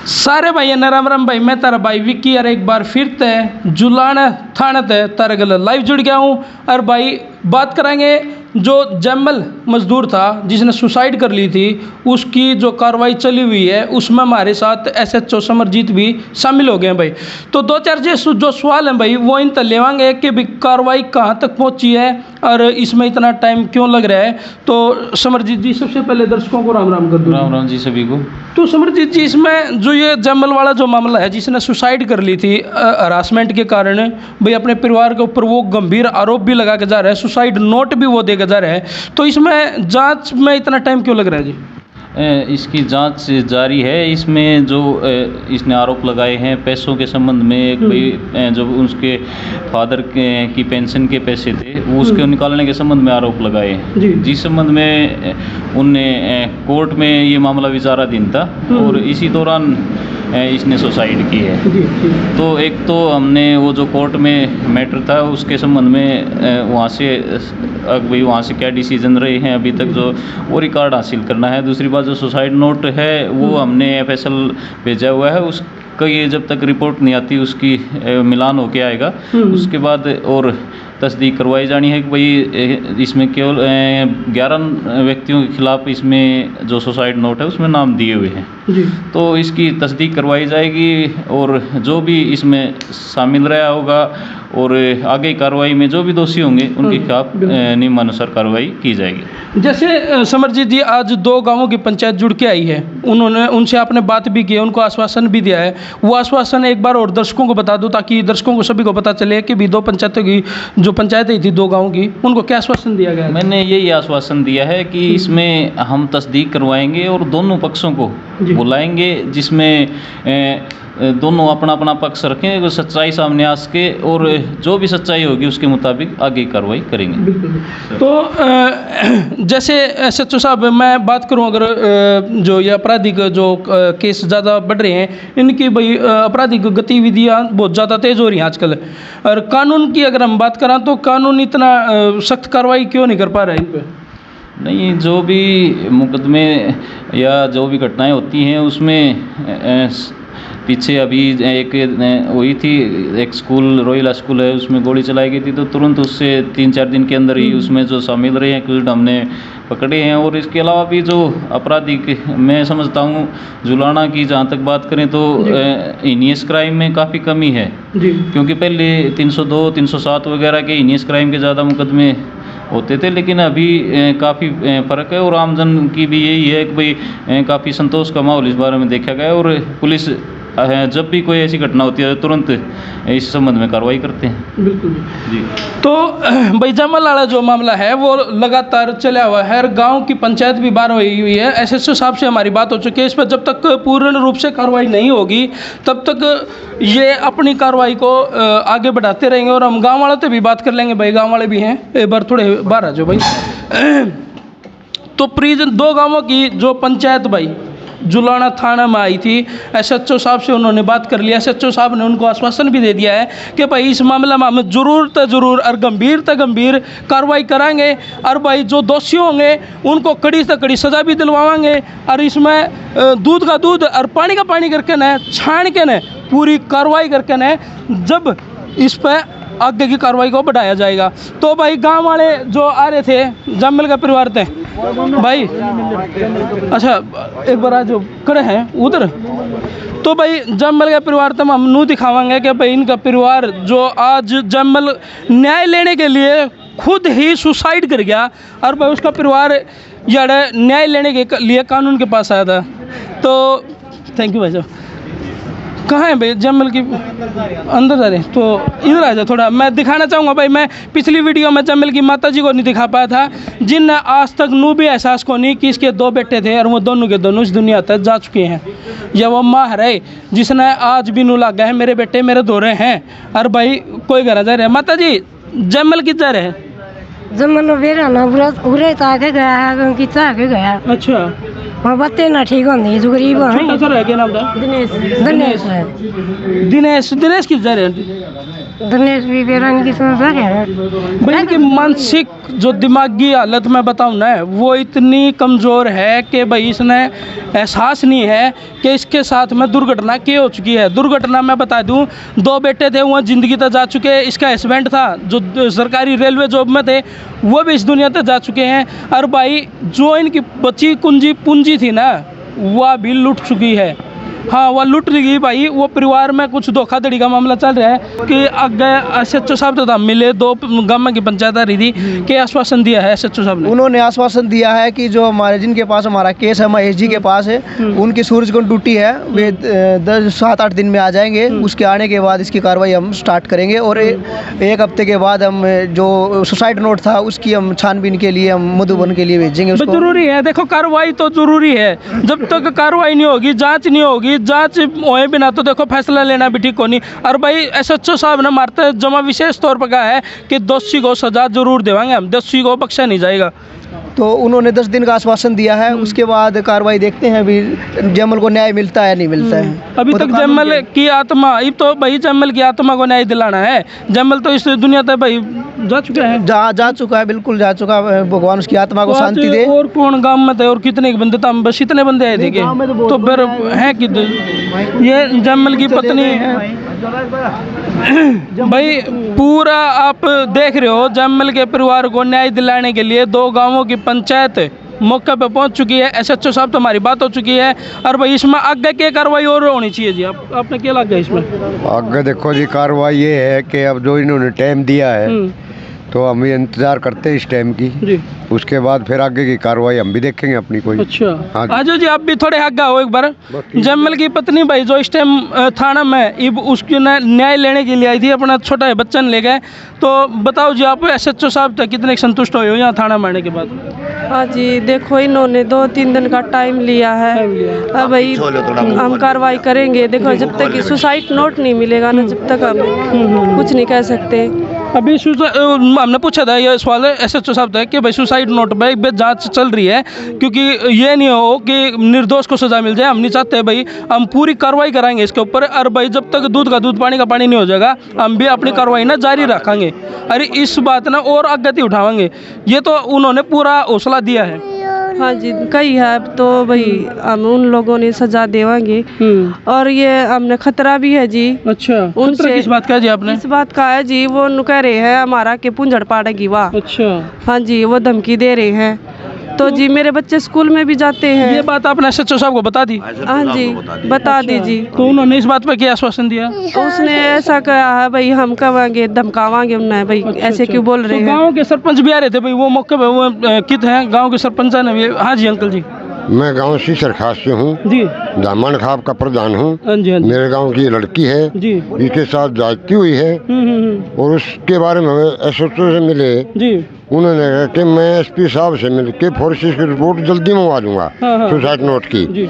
सारे भाई राम राम भाई, मैं तारा भाई विक्की और एक बार फिर ते जुलाना थाना ते तारे गल लाइव जुड़ गया हूँ। और भाई बात करेंगे जो जैमल मजदूर था जिसने सुसाइड कर ली थी, उसकी जो कार्रवाई चली हुई है उसमें हमारे साथ SHO समरजीत भी शामिल हो गए हैं भाई। तो दो चार जो सवाल हैं भाई वो इन तक लेवांगे कि भाई कार्रवाई कहाँ तक पहुँची है और इसमें इतना टाइम क्यों लग रहा है। तो समरजीत जी, सबसे पहले दर्शकों को राम राम कर दो। राम राम जी सभी को। तो समरजीत जी, इसमें जो ये जैमल वाला जो मामला है जिसने सुसाइड कर ली थी हरासमेंट के कारण, भाई अपने परिवार के ऊपर वो गंभीर आरोप भी लगा के जा रहा है, सुसाइड नोट भी वो देके जा रहा है, तो इसमें जांच में इतना टाइम क्यों लग रहा है जी? इसकी जांच जारी है। इसमें जो इसने आरोप लगाए हैं पैसों के संबंध में, एक भाई जो उसके फादर की पेंशन के पैसे थे वो उसके निकालने के संबंध में आरोप लगाए हैं, जिस संबंध में उनने कोर्ट में ये मामला विचाराधीन था और इसी दौरान इसने सुसाइड की है। तो एक तो हमने वो जो कोर्ट में मैटर था उसके संबंध में वहाँ से भाई वहाँ से क्या डिसीजन रहे हैं अभी तक जो वो रिकॉर्ड हासिल करना है। दूसरी बात जो सुसाइड नोट है वो हमने FSL भेजा हुआ है, उसका ये जब तक रिपोर्ट नहीं आती उसकी मिलान होके आएगा, उसके बाद और तस्दीक करवाई जानी है कि भाई इसमें केवल 11 व्यक्तियों के खिलाफ इसमें जो सुसाइड नोट है उसमें नाम दिए हुए हैं। तो इसकी तस्दीक करवाई जाएगी और जो भी इसमें शामिल रहा होगा और आगे कार्रवाई में जो भी दोषी होंगे उनके खिलाफ नियमानुसार कार्रवाई की जाएगी। जैसे समरजीत जी, आज 2 गांवों की पंचायत जुड़ के आई है, उनसे आपने बात भी की है, उनको आश्वासन भी दिया है। वो आश्वासन एक बार और दर्शकों को बता दो ताकि दर्शकों को सभी को पता चले कि भी 2 पंचायतों की जो पंचायतें थी 2 गाँव की, उनको क्या आश्वासन दिया गया? मैंने यही आश्वासन दिया है कि इसमें हम तस्दीक करवाएंगे और दोनों पक्षों को बुलाएंगे, जिसमें दोनों अपना अपना पक्ष रखें, सच्चाई सामने आ सके और जो भी सच्चाई होगी उसके मुताबिक आगे कार्रवाई करेंगे। तो जैसे SHO साहब, मैं बात करूं अगर जो ये आपराधिक जो केस ज़्यादा बढ़ रहे हैं, इनकी भाई आपराधिक गतिविधियां बहुत ज़्यादा तेज़ हो रही हैं आजकल, और कानून की अगर हम बात करें तो कानून इतना सख्त कार्रवाई क्यों नहीं कर पा रहा है इन पर? नहीं, जो भी मुकदमे या जो भी घटनाएं होती हैं उसमें पीछे अभी एक हुई थी, एक स्कूल रॉयल स्कूल है उसमें गोली चलाई गई थी, तो तुरंत उससे 3-4 दिन के अंदर ही उसमें जो शामिल रहे हैं कुछ हमने पकड़े हैं। और इसके अलावा भी जो आपराधिक, मैं समझता हूँ जुलाना की जहाँ तक बात करें तो हीनियस क्राइम में काफ़ी कमी है, क्योंकि पहले 302, 307 वगैरह के हीनियस क्राइम के ज़्यादा मुकदमे होते थे, लेकिन अभी काफ़ी फ़र्क है और आमजन की भी यही है कि भाई काफ़ी संतोष का माहौल इस बारे में देखा गया और पुलिस जब भी कोई ऐसी घटना होती है तुरंत इस संबंध में कार्रवाई करते हैं। बिल्कुल जी। तो भाई जैमल वाला जो मामला है वो लगातार चला हुआ है, हर गांव की पंचायत भी बार हुई है। SHO साहब से हमारी बात हो चुकी है, इस पर जब तक पूर्ण रूप से कार्रवाई नहीं होगी तब तक ये अपनी कार्रवाई को आगे बढ़ाते रहेंगे। और हम गाँव वालों से भी बात कर लेंगे, भाई गाँव वाले भी हैं, एक बार थोड़े बाहर आ जाओ भाई। तो प्रीजन 2 गाँवों की जो पंचायत भाई जुलाना थाना में आई थी, SHO साहब से उन्होंने बात कर लिया। SHO साहब ने उनको आश्वासन भी दे दिया है कि भाई इस मामले में हम ज़रूर और गंभीर कार्रवाई कराएंगे और भाई जो दोषी होंगे उनको कड़ी से कड़ी सज़ा भी दिलवाएंगे। और इसमें दूध का दूध और पानी का पानी करके न छान के न पूरी कार्रवाई करके न जब इस पर आगे की कार्रवाई को बढ़ाया जाएगा। तो भाई गांव वाले जो आ रहे थे, जैमल का परिवार थे भाई, अच्छा एक बार जो खड़े हैं उधर, तो भाई जैमल का परिवार तो हम नू दिखावाएंगे कि भाई इनका परिवार जो आज जैमल न्याय लेने के लिए खुद ही सुसाइड कर गया और भाई उसका परिवार यार न्याय लेने के लिए कानून के पास आया था। तो थैंक यू भाई साहब। कहाँ है भाई जैमल की? अंदर जा रहे हैं, तो इधर आ जाए थोड़ा। मैं दिखाना चाहूँगा भाई, मैं पिछली वीडियो में जैमल की माता जी को नहीं दिखा पाया था, जिनने आज तक नू भी एहसास को नहीं कि इसके 2 बेटे थे और वो दोनों के दोनों इस दुनिया तक जा चुके हैं। यह वो माँ है जिसने आज भी नू लगा है मेरे बेटे मेरे दोरे हैं और भाई कोई घर जा रहे हैं। माता जी, जैमल किधर जा रहे हैं? जमन बेरा ना पूरा पूरे ताके गया है, कितना के गया। अच्छा, हाँ बातें ना ठीक होंगी जो गरीब छोटा हैं। सा रह गया नाम था दिनेश दिनेश है। दिनेश किस जा रहे हैं दिनेश भी बेरंग की समझ है। भाई इनकी मानसिक जो दिमागी हालत मैं बताऊं ना वो इतनी कमज़ोर है कि भाई इसने एहसास नहीं है कि इसके साथ में दुर्घटना क्या हो चुकी है। दुर्घटना मैं बता दूं 2 बेटे थे वो ज़िंदगी तक जा चुके हैं। इसका हस्बैंड था जो सरकारी रेलवे जॉब में थे वो भी इस दुनिया तक जा चुके हैं। और भाई जो इनकी बची कुंजी पूंजी थी ना वह भी लुट चुकी है। हाँ वह लुट गई भाई। वो परिवार में कुछ धोखाधड़ी का मामला चल रहा है कि आगे SHO साहब तो मिले 2 गाँव की पंचायत आ रही थी कि आश्वासन दिया है SHO साहब ने। उन्होंने आश्वासन दिया है कि जो हमारे जिनके पास हमारा केस है महेश जी के पास है उनकी सूरजकुंड ड्यूटी है वे 7-8 दिन में आ जाएंगे। उसके आने के बाद इसकी कार्रवाई हम स्टार्ट करेंगे और 1 हफ्ते के बाद हम जो सुसाइड नोट था उसकी हम छानबीन के लिए हम मधुबन के लिए भेजेंगे उसको। जरूरी है देखो कार्रवाई तो जरूरी है। जब तक कार्रवाई नहीं होगी जांच नहीं होगी जांच होए बिना तो देखो फैसला लेना भी ठीक होनी। और भाई SHO साहब ने मारते जमा विशेष तौर पर कहा है कि दोषी को सजा जरूर देवांगे हम। दोषी को बख्शा नहीं जाएगा। तो उन्होंने 10 दिन का आश्वासन दिया है। उसके बाद कार्रवाई देखते हैं अभी जयमल को न्याय मिलता है नहीं मिलता है। अभी तक जयमल की आत्मा अब तो भाई जयमल की आत्मा को न्याय दिलाना है। जयमल तो इस दुनिया तक भाई जा चुका है। जा चुका है बिल्कुल जा चुका है। भगवान उसकी आत्मा को तो आज शांति दे। और कौन गांव में थे और कितने के बंदे थे बस इतने बंदे आए थे कि तो फिर है कि ये जयमल की पत्नी है भाई। पूरा आप देख रहे हो जयमल के परिवार को न्याय दिलाने के लिए 2 गांवों की पंचायत मौके पे पहुंच चुकी है। SHO साहब तो हमारी बात हो चुकी है। और भाई इसमें आगे क्या कार्रवाई और होनी चाहिए जी आपने क्या लगा इसमें? आगे देखो जी कार्रवाई ये है कि अब जो इन्होंने टाइम दिया है तो हम ये इंतज़ार करते हैं इस टाइम की जी। उसके बाद फिर आगे की कार्रवाई हम भी देखेंगे अपनी कोई। अच्छा हाँ जी। आजो जी आप भी थोड़े आगे आओ एक बार। जयमल की पत्नी भाई जो इस टाइम थाना में अब उसकी न्याय लेने के लिए आई थी अपना छोटा बच्चन ले गए। तो बताओ जी आप SHO साहब तक कितने संतुष्ट हुए हो यहाँ थाना में आने के बाद? हाँ जी देखो इन्होंने 2-3 दिन का टाइम लिया है। अब भाई हम कार्रवाई करेंगे। देखो जब तक सुसाइड नोट नहीं मिलेगा ना जब तक हम कुछ नहीं कह सकते। अभी हमने पूछा था ये सवाल SHO साहब था कि भाई सुसाइड नोट पे जांच चल रही है क्योंकि ये नहीं हो कि निर्दोष को सजा मिल जाए। हम नहीं चाहते भाई हम पूरी कार्रवाई कराएंगे इसके ऊपर। और भाई जब तक दूध का दूध पानी का पानी नहीं हो जाएगा हम भी अपनी कार्रवाई ना जारी रखेंगे। अरे इस बात ना और आगे उठाएंगे। ये तो उन्होंने पूरा हौसला दिया है। हाँ जी कई है अब तो भाई हम उन लोगों ने सजा देवांगे। और ये हमने खतरा भी है जी। अच्छा उनसे किस बात का जी आपने? इस बात का है जी वो कह रहे हैं हमारा के पुंजड़ पाड़ेगी वाह। अच्छा हाँ जी वो धमकी दे रहे हैं। तो जी मेरे बच्चे स्कूल में भी जाते हैं। ये बात आपने SHO साहब को बता दी? हाँ जी बता दीजिए। तो उन्होंने इस बात पर क्या आश्वासन दिया? उसने ऐसा कहा है भाई हम कहेंगे धमकावांगे उन्हें भाई ऐसे क्यों बोल रहे हैं। गांव के सरपंच भी आ रहे थे भाई वो मौके पे वो कित हैं गांव के सरपंच ने भी। हाँ जी अंकल जी। मैं गांव सीसर खास से हूँ जी। दामन खाप का प्रधान हूँ। हाँ जी हाँ जी मेरे गांव की ये लड़की है जी। इसके साथ जाती हुई है और उसके बारे में हमें SHO से मिले। जी उन्होंने कहा कि मैं SP साहब से मिल के फोरेंसिक की रिपोर्ट जल्दी मंगवा दूंगा हाँ। सुसाइड नोट की जी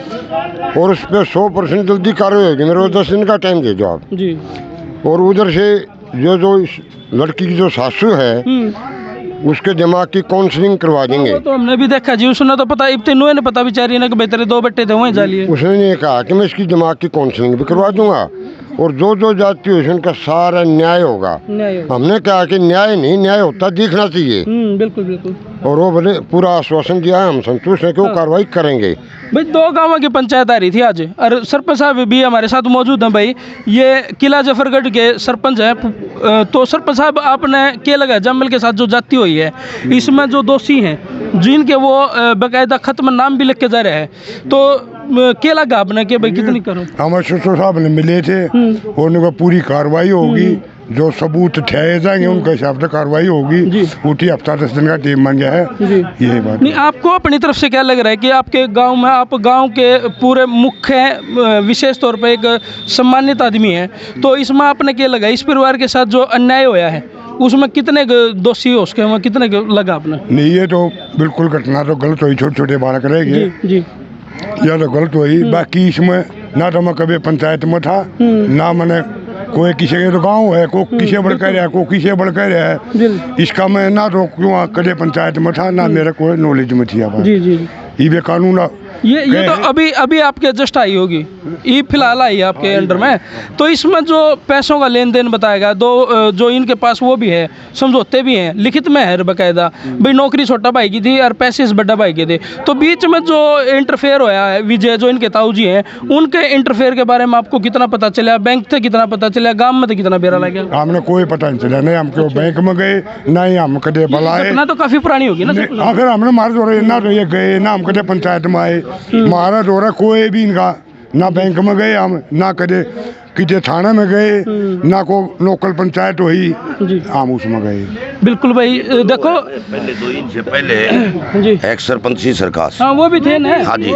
और उस पर 100% जल्दी कार्रवाई होगी। मेरे को 10 दिन का टाइम दे दो आप। जी। और उधर से जो इस लड़की की जो सासू है उसके दिमाग की काउंसलिंग करवा देंगे। वो तो हमने भी देखा जी। उसने तो पता इब्तिनों ने पता बेचारी ने कि बेहतर 2 बेटे थे वहीं जा लिए। उसने ये कहा कि मैं इसकी दिमाग की काउंसलिंग भी करवा दूंगा और जो जाती है उनका सारा न्याय होगा। हमने कहा कि न्याय नहीं न्याय होता दिखना चाहिए। बिल्कुल बिल्कुल। और वो बोले पूरा आश्वासन दिया है हम संतुष्ट हैं कि वो कार्रवाई करेंगे। भाई 2 गांवों की पंचायत आ रही थी आज और सरपंच साहब भी हमारे साथ मौजूद हैं। भाई ये किला जफरगढ़ के सरपंच हैं। तो सरपंच साहब आपने क्या लगा जयमल के साथ जो जाती हुई है इसमें जो दोषी हैं जिनके वो बाकायदा खत्म नाम भी लिख के जा रहे हैं तो क्या लगा आपने कि भाई कितनी करो? हम SHO साहब ने मिले थे और उनका पूरी कार्रवाई होगी। जो सबूत ठहरे जाएंगे उनके हिसाब से कार्रवाई होगी। उठी हफ्ता 10 दिन का टाइम मांगा है। यही बात नहीं आपको अपनी तरफ से क्या लग रहा है कि आपके गांव में आप गांव के पूरे मुख्य विशेष तौर पे एक सम्मानित आदमी है तो इसमें आपने क्या लगा इस परिवार के साथ जो अन्याय होया है उसमें कितने दोषी हो उसके में कितने लगा आपने? नहीं ये तो बिल्कुल घटना तो गलत हुई। छोटे छोटे बालक रहेंगे जी यह तो गलत हुई। बाकी इसमें ना तो मैं कभी पंचायत में था ना मैंने कोई किसी के तो गाँव है को किसे बढ़ कह रहा है को किसे बढ़ कह रहा है इसका मैं ना तो क्यों कदे पंचायत में था ना मेरे कोई नॉलेज में थी। जी जी ये कानून ये तो अभी आपके जस्ट आई होगी, ये फिलहाल आई है आपके अंडर में। तो इसमें जो पैसों का लेन देन बताएगा, जो इनके पास वो भी है, समझौते भी हैं, लिखित में है बकायदा, भाई नौकरी छोटा भाई की थी और पैसे इस बड़ा भाई के थे। तो बीच में जो इंटरफेयर होया है, विजय जो इनके ताऊ जी हैं, उनके इंटरफेयर के बारे में आपको कितना पता चला? बैंक से कितना पता चला? गाँव में तो कितना बेरा लग गया? हमने कोई पता नहीं चला, नहीं हमको बैंक में गए, ना ही हम कदे बुलाए। घटना तो काफी पुरानी होगी ना? हाँ, फिर हमने मार दो रहे ना, तो ये गए ना, हम कदे पंचायत में आए, मारा दो रहा कोई भी इनका, ना बैंक में गए हम, ना कदे किसी थाने में गए, ना को लोकल पंचायत हुई, हम उसमें गए। बिल्कुल भाई, देखो पहले 2 दिन से पहले एक सरपंची सरकार, हाँ वो भी थे ना, हाँ जी,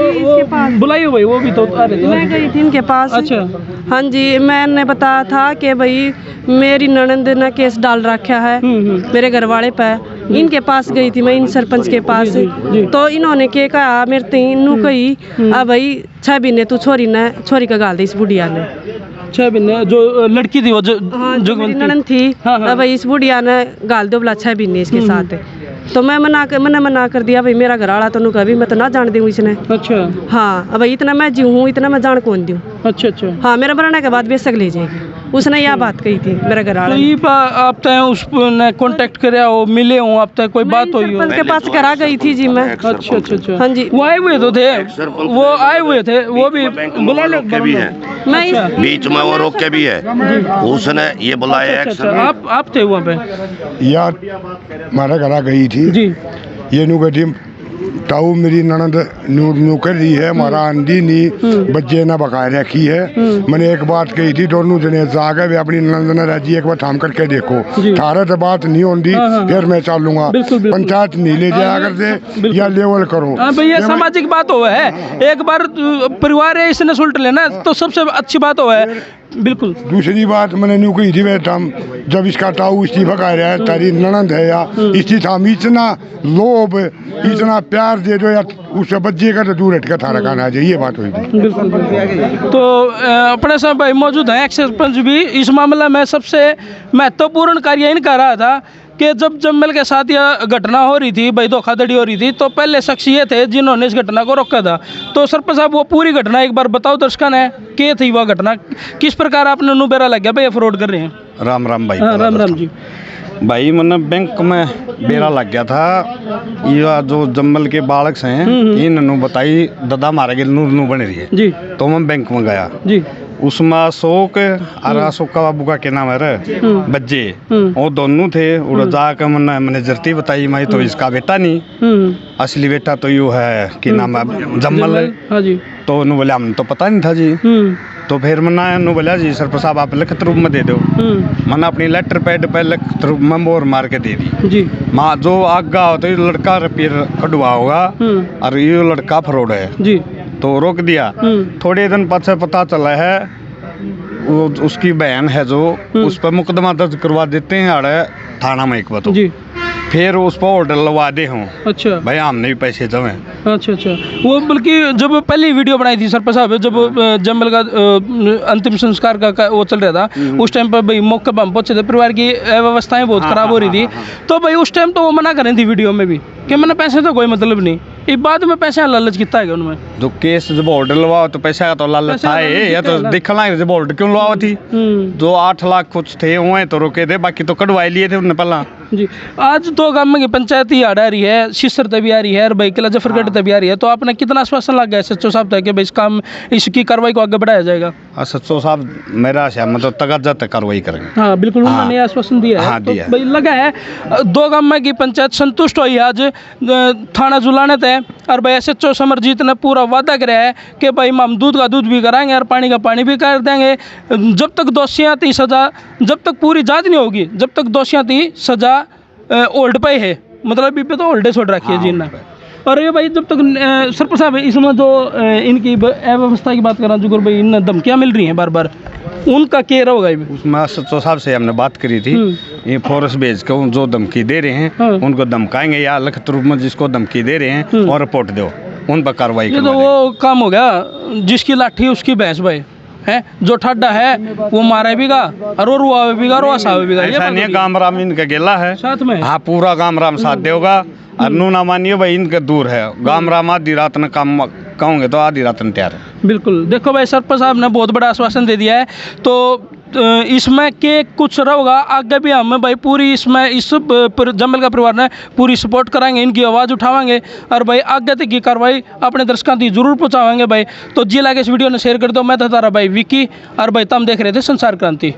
बुलाइए भाई, वो भी तो आ रहे थे। मैं गई थी इनके पास। अच्छा, हाँ जी, मैंने बताया था कि भाई मेरी ननंद ने केस डाल रखा है मेरे घर वाले पे। इनके पास गई थी मैं, इन सरपंच के पास, तो इन्होंने के कहा मेरे तीनू कही, अब भाई 6 महीने तू छोरी का गाल दी इस बुढ़िया ने। 6 महीने जो लड़की थी वो जो मेरी ननंद थी, अब भाई इस बुढ़िया ने गाल दो बोला 6 महीने इसके साथ। तो मैंने मना कर दिया, भाई मेरा घर वाला तो कभी मैं तो ना जान दूँ इसने। अच्छा, हाँ, अब इतना मैं जीव हूँ, इतना मैं जान कौन दूँ। अच्छा अच्छा, हाँ, मेरा बनाने के बाद बेशक ले जाएगी। उसने यह बात कही थी मेरा घर वाला। तो ये आप तय उसने कांटेक्ट करे हो, मिले हो आप तय, कोई बात हुई हो? सरपंच के पास करा गई थी जी मैं। अच्छा अच्छा अच्छा, हाँ जी, वो आए हुए तो थे, वो आए हुए थे, वो भी बुला लो भी है, मैं बीच में वो रोक के भी है, उसने ये बुलाया। अच्छा, आप थे वहाँ पे? यार हमारा घर गई थी जी, ये नु गई ताऊ मेरी ननद नू कर रही है, हमारा आंधी नहीं बच्चे ना बका रखी है। मैंने एक बात कही थी, दोनों जने जागे वे अपनी ननद ने राजी, एक बार थाम करके देखो, थारा तो बात नहीं होती, फिर मैं चलूंगा, पंचायत नहीं ले जाया करते या लेवल करो। हाँ भैया, सामाजिक बात हो है, एक बार परिवार है इसने सुलट लेना तो सबसे अच्छी बात हो है। बिल्कुल। दूसरी बात मैंने न्यू कही थी, हम जब इसका ताऊ इस्तीफा कर रहा है, तारी ननद है या इस्तीफा, हम इतना लोभ इतना प्यार दे दो या उससे बच्चे का तो दूर हट कर थारा खाना चाहिए, ये बात हुई थी। बिल्कुल। तो अपने साथ भाई मौजूद हैं, एक्स सरपंच भी इस मामले में सबसे महत्वपूर्ण कार्य इनका रहा था कि जब जम्मल के साथ यह घटना हो रही थी, भाई धोखाधड़ी हो रही थी, तो पहले शख्स ये थे जिन्होंने इस घटना को रोका था। तो सरपंच साहब वो पूरी घटना एक बार बताओ दर्शकों ने, क्या थी वह घटना, किस प्रकार आपने नुबेरा लग गया भाई ये फ्रॉड कर रहे हैं? राम राम भाई। हाँ, राम राम जी भाई, मैंने बैंक में बेरा लग गया था, ये जो जम्मल के बालक हैं इन्होंने बताई दादा मारे गिल नू बन रही है जी, तो मैं बैंक में गया जी, उसमें अशोक और अशोक का बाबू का क्या नाम है रे बच्चे, वो दोनों थे। और जाकर मैंने जरती बताई, मैं तो इसका बेटा नहीं, असली बेटा तो यू है कि नाम है जम्मल। हाँ जी। तो उन्होंने बोला हमने तो पता नहीं था जी। तो फिर मैंने बोला जी सरपंच साहब आप लिखित रूप में दे दो। मैंने अपनी लेटर पैड पे लिखित रूप में मोहर मार के दे दी जी। माँ जो आगा हो तो ये लड़का फिर कटवा होगा और ये लड़का फ्रॉड है जी, तो रोक दिया। थोड़े दिन पीछे पता चला है वो उसकी बहन है जो उस पर मुकदमा दर्ज करवा देते हैं आड़े थाना में एक बात जी, फिर उस पर ऑर्डर लगा दे हूँ। अच्छा भाई, हमने भी पैसे जमे। अच्छा अच्छा, वो बल्कि जब पहली वीडियो बनाई थी सरपंच साहब, जब जम्मल का अंतिम संस्कार का वो चल रहा था, उस टाइम पर भाई मौके पर हम पहुंचे थे, परिवार की व्यवस्थाएं बहुत खराब हो रही थी। तो भाई उस टाइम तो वो मना कर रही थी वीडियो में भी कि मैंने पैसे तो कोई मतलब नहीं, ये बाद में पैसे लालच कितना है उनमें। जो केस जब ऑर्डर लवाओ तो पैसा का तो लालच था या तो दिखला जब ऑर्डर क्यों लवाओ थी। जो 8 लाख कुछ थे वो तो रोके थे, बाकी तो कटवाई लिए थे उन्होंने पहला जी। आज तो गाँव में पंचायत ही आ रही है, शिशर तभी आ रही है, भाई किला जफरगढ़ तभी आ रही है। तो आपने कितना आश्वासन लग गया सच्चो साहब तक कि भाई इस काम इसकी कार्रवाई को आगे बढ़ाया जाएगा? सच्चो साहब मेरा मतलब तगजत कार्रवाई करेंगे। हाँ बिल्कुल, उन्होंने आश्वासन दिया है। हाँ, तो भाई लगा है 2 गाँव में की पंचायत संतुष्ट हुई आज थाना जुलाने थे, और भाई SHO समरजीत ने पूरा वादा कराया है कि भाई हम दूध का दूध भी कराएंगे और पानी का पानी भी कर देंगे। जब तक दोषियाँ थी सज़ा, जब तक पूरी जांच नहीं होगी, जब तक दोषियाँ थी सज़ा ओल्ड पे है, मतलब इस पे तो ओल्डे छोड़ रखी है जीना। और ये भाई जब तक सरपंच साहब इसमें जो इनकी अव्यवस्था की बात कर रहा हूँ, जो भाई इन धमकियाँ मिल रही हैं बार बार, उनका क्या होगा? उसमें SHO साहब से हमने बात करी थी, ये फॉरेस्ट बेच के जो धमकी दे रहे हैं उनको धमकाएंगे या लिखित रूप में जिसको धमकी दे रहे हैं और रिपोर्ट दो, उन पर कार्रवाई। ये तो वो काम हो गया जिसकी लाठी उसकी भैंस भाई, है जो ठाडा है वो मारे बीगा और वो रुआ बीगा रुआ सावे बीगा ये ऐसा नहीं है, गाम राम इनका गेला है साथ में हाँ पूरा गाम राम साथ देगा और नू ना मानिए भाई इनके दूर है गाम राम आधी रात में काम कहूँगे तो आधी रात में तैयार है। बिल्कुल। देखो भाई सरपंच साहब ने बहुत बड़ा आश्वासन दे दिया है तो इसमें के कुछ रहेगा आगे भी हम भाई पूरी इसमें इस जम्मल का परिवार ने पूरी सपोर्ट कराएंगे, इनकी आवाज़ उठावाएंगे और भाई आगे तक की कार्रवाई अपने दर्शकों तक जरूर पहुँचाएंगे भाई। तो जी लागे इस वीडियो ने शेयर कर दो। मैं था तारा भाई विकी और भाई तुम देख रहे थे संसार क्रांति।